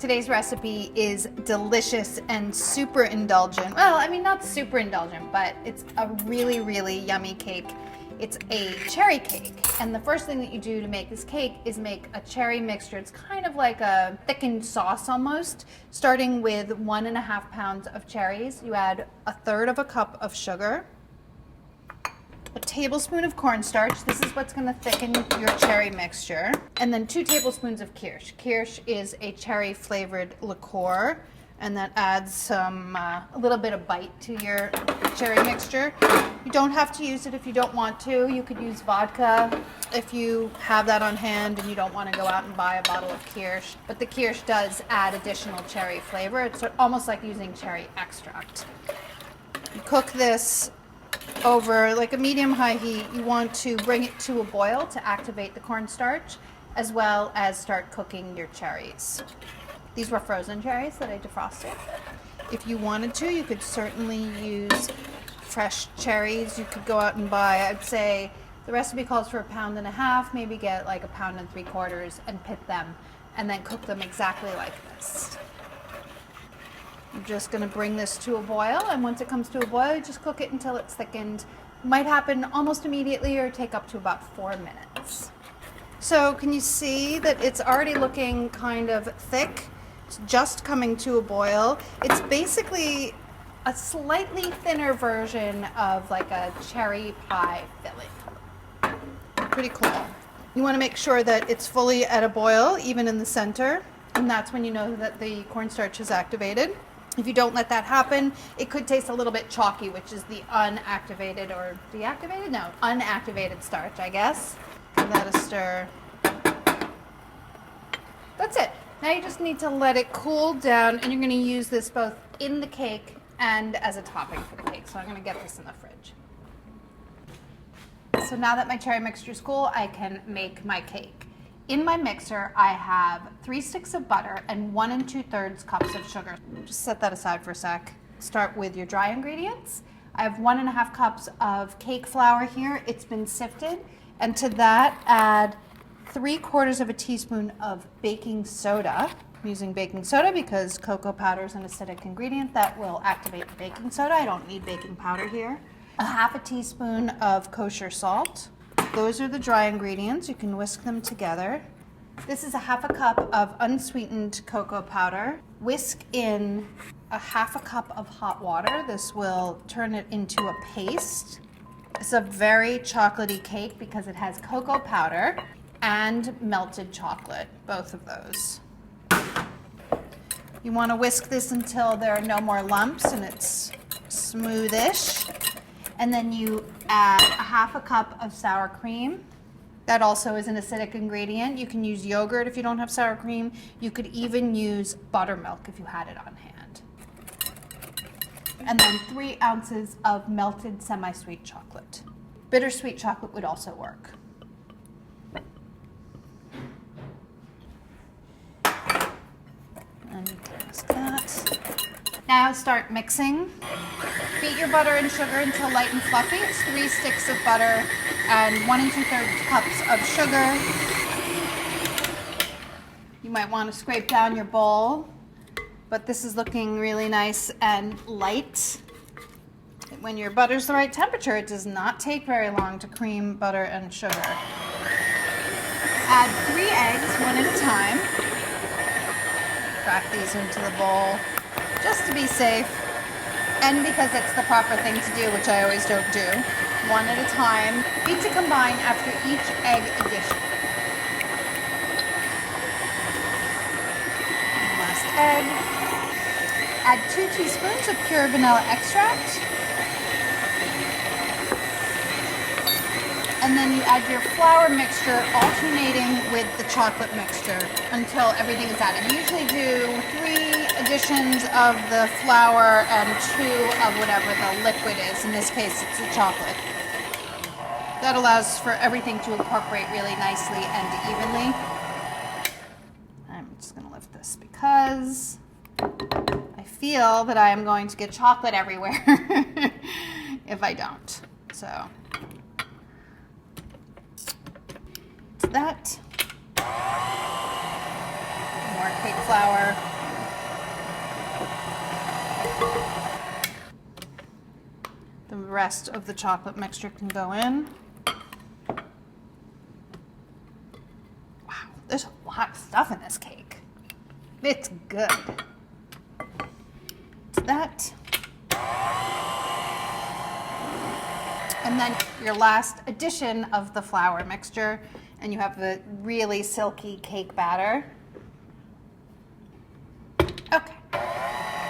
Today's recipe is delicious and super indulgent. Well, I mean, not super indulgent, but it's a really, really yummy cake. It's a cherry cake. And the first thing that you do to make this cake is make a cherry mixture. It's kind of like a thickened sauce almost. Starting with 1.5 pounds of cherries, you add 1/3 cup of sugar, a tablespoon of cornstarch. This is what's going to thicken your cherry mixture. And then 2 tablespoons of kirsch. Kirsch is a cherry flavored liqueur, and that adds a little bit of bite to your cherry mixture. You don't have to use it if you don't want to. You could use vodka if you have that on hand and you don't want to go out and buy a bottle of kirsch. But the kirsch does add additional cherry flavor. It's almost like using cherry extract. You cook this over like a medium-high heat. You want to bring it to a boil to activate the cornstarch, as well as start cooking your cherries. These were frozen cherries that I defrosted. If you wanted to, you could certainly use fresh cherries. You could go out and buy, I'd say the recipe calls for 1.5 pounds, maybe get like 1.75 pounds and pit them, and then cook them exactly like this. I'm just going to bring this to a boil, and once it comes to a boil, you just cook it until it's thickened. It might happen almost immediately or take up to about 4 minutes. So can you see that it's already looking kind of thick? It's just coming to a boil. It's basically a slightly thinner version of like a cherry pie filling. Pretty cool. You want to make sure that it's fully at a boil, even in the center, and that's when you know that the cornstarch is activated. If you don't let that happen, it could taste a little bit chalky, which is the unactivated or deactivated? No, unactivated starch, I guess. Give that a stir. That's it. Now you just need to let it cool down, and you're going to use this both in the cake and as a topping for the cake. So I'm going to get this in the fridge. So now that my cherry mixture is cool, I can make my cake. In my mixer, I have 3 sticks of butter and 1 2/3 cups of sugar. Just set that aside for a sec. Start with your dry ingredients. I have 1.5 cups of cake flour here. It's been sifted. And to that, add 3/4 teaspoon of baking soda. I'm using baking soda because cocoa powder is an acidic ingredient that will activate the baking soda. I don't need baking powder here. 1/2 teaspoon of kosher salt. Those are the dry ingredients. You can whisk them together. This is 1/2 cup of unsweetened cocoa powder. Whisk in 1/2 cup of hot water. This will turn it into a paste. It's a very chocolatey cake because it has cocoa powder and melted chocolate, both of those. You want to whisk this until there are no more lumps and it's smoothish. And then you add 1/2 cup of sour cream. That also is an acidic ingredient. You can use yogurt if you don't have sour cream. You could even use buttermilk if you had it on hand. And then 3 ounces of melted semi-sweet chocolate. Bittersweet chocolate would also work. And whisk that. Now start mixing. Beat your butter and sugar until light and fluffy. It's 3 sticks of butter and 1 2/3 cups of sugar. You might want to scrape down your bowl, but this is looking really nice and light. When your butter's the right temperature, it does not take very long to cream butter and sugar. Add 3 eggs, 1 at a time. Crack these into the bowl just to be safe, and because it's the proper thing to do, which I always don't do. 1 at a time. Beat to combine after each egg addition. And last egg. Add 2 teaspoons of pure vanilla extract. And then you add your flour mixture, alternating with the chocolate mixture until everything is added. You usually do 3 additions of the flour and 2 of whatever the liquid is. In this case, it's the chocolate. That allows for everything to incorporate really nicely and evenly. I'm just going to lift this because I feel that I am going to get chocolate everywhere if I don't. So that. More cake flour. rest of the chocolate mixture can go in. Wow, there's a lot of stuff in this cake. It's good. It's that. And then your last addition of the flour mixture, and you have the really silky cake batter. Okay,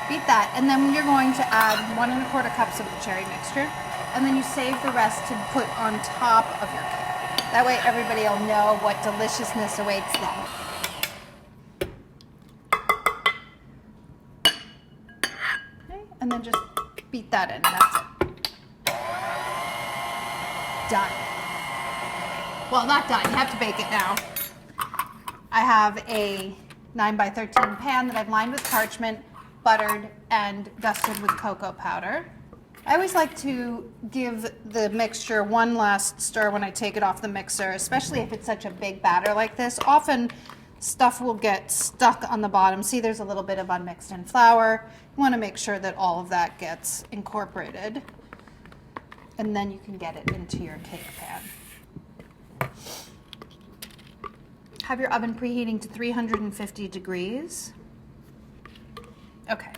beat that, and then you're going to add 1 1/4 cups of the cherry mixture, and then you save the rest to put on top of your cake. That way everybody will know what deliciousness awaits them. Okay, and then just beat that in, and that's it. Done. Well, not done. You have to bake it now. I have a 9 by 13 pan that I've lined with parchment, buttered, and dusted with cocoa powder. I always like to give the mixture one last stir when I take it off the mixer, especially if it's such a big batter like this. Often stuff will get stuck on the bottom. See, there's a little bit of unmixed in flour. You want to make sure that all of that gets incorporated, and then you can get it into your cake pan. Have your oven preheating to 350 degrees. Okay.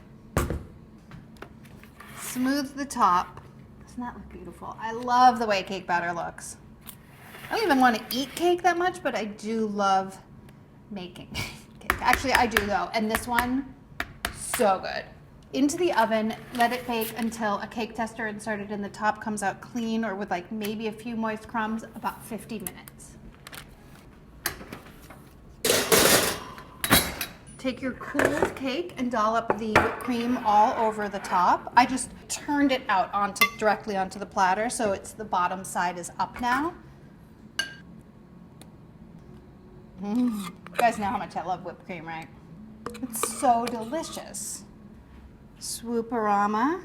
Smooth the top. Doesn't that look beautiful? I love the way cake batter looks. I don't even want to eat cake that much, but I do love making cake. Actually, I do though, and this one, so good. Into the oven, let it bake until a cake tester inserted in the top comes out clean or with like maybe a few moist crumbs, about 50 minutes. Take your cooled cake and dollop the whipped cream all over the top. I just turned it out directly onto the platter, so it's the bottom side is up now. You guys know how much I love whipped cream, right? It's so delicious. Swooperama.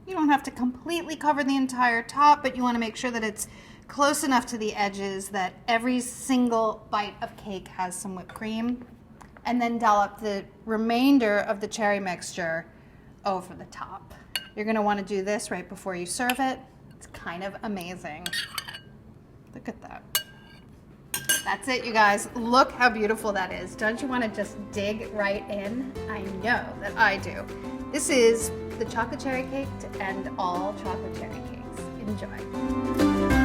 You don't have to completely cover the entire top, but you want to make sure that it's close enough to the edges that every single bite of cake has some whipped cream. And then dollop the remainder of the cherry mixture over the top. You're going to want to do this right before you serve it. It's kind of amazing. Look at that. That's it, you guys. Look how beautiful that is. Don't you want to just dig right in? I know that I do. This is the chocolate cherry cake to end all chocolate cherry cakes. Enjoy.